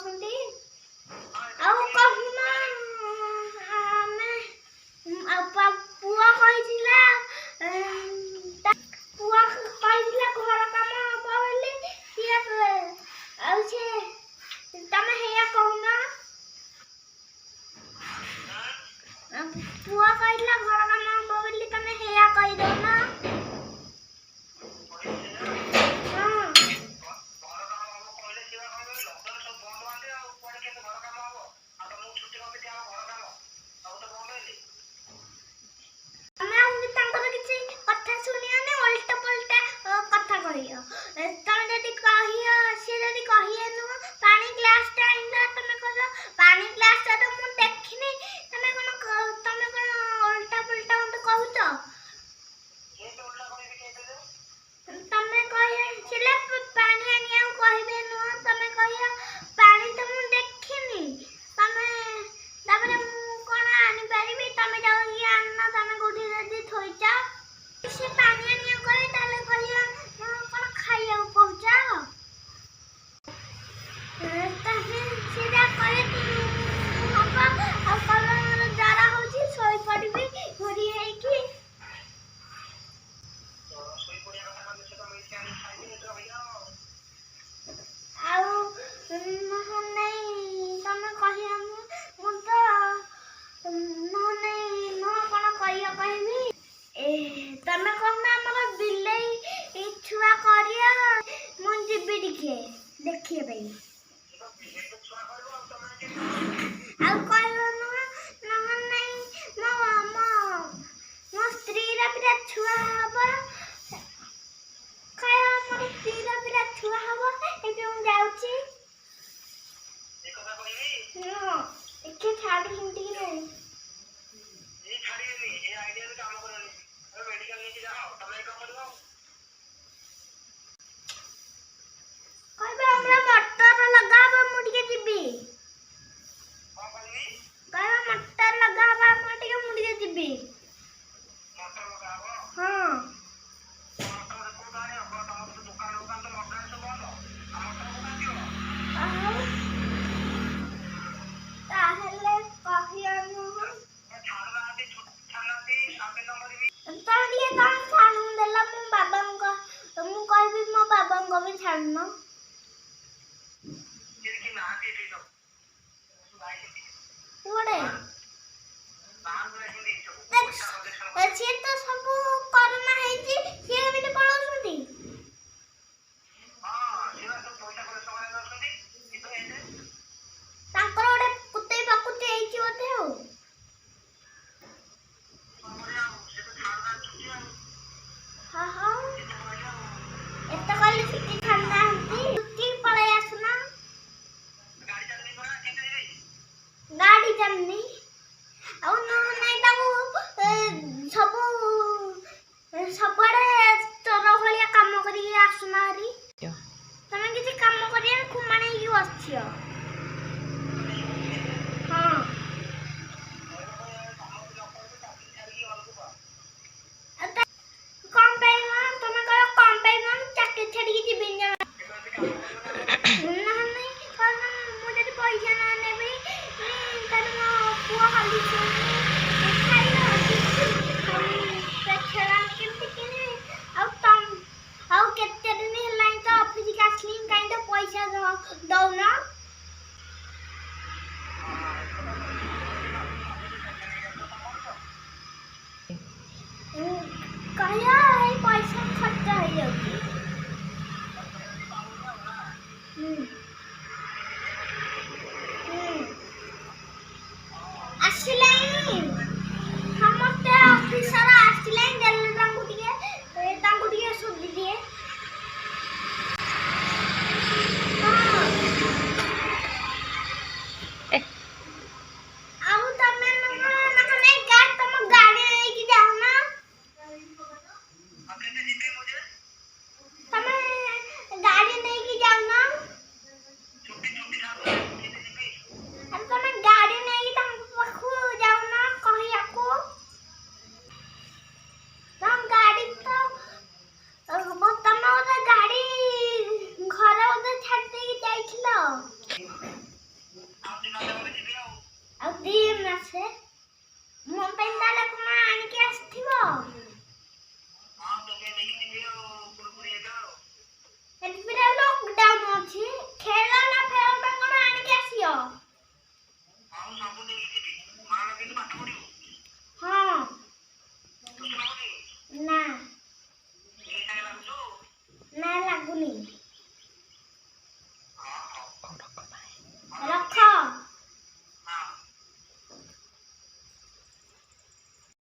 ଆସନ୍ତି ଆଉ କହୁନା ଆମେ ପୁଅ କହିଥିଲା ପୁଅ କହିଥିଲା ଘର କାମ ହବ ବୋଲି ସିଏ ଆଉ ସେ ତମେ ହେଇଆ କହୁନା ପୁଅ କହିଥିଲା ଘର କାମ ହବ ବୋଲି ତମେ ହେଇଆ କହିଦଉନା ତମେ କହୁନା ଆମର ବିଲେଇ ଛୁଆ କରିବା ମୁଁ ଯିବି ଟିକେ ଦେଖିବା ପାଇଁ ଆଉ କହିବ ନହେଲେ ନାଇଁ ମୋ ସ୍ତ୍ରୀର ପିଲା ଛୁଆ ହବ ଖାଇବା ମୋର ସ୍ତ୍ରୀର ପିଲା ଛୁଆ ହବ ଏବେ ମୁଁ ଯାଉଛି ଟିକେ ଛାଡୁଛନ୍ତି ଟିକେ ଛାଡୁନ ସିଏ ତ ସବୁ କରୋନା ହେଇଛି ସିଏ ଏମିତି ପଳାଉଛନ୍ତି ତାଙ୍କର ଗୋଟେ କୁତେଇ ପାକୁତି ହେଇଛି ବୋଧେ ଆଉ ଏତେ କହିଲେ ଶିଖି ଛାଡୁନାହାନ୍ତି ପଳେଇ ଆସୁନା ଗାଡି ଚାଲୁନି ଆଉ ନହେଲେ ତାକୁ ସବୁଆଡେ ତୋର ଭଳିଆ କାମ କରିକି ଆସୁନା ହାରି ତମେ କିଛି କାମ କରିବା ଖୁମାଣ ହେଇକି ବସିଛ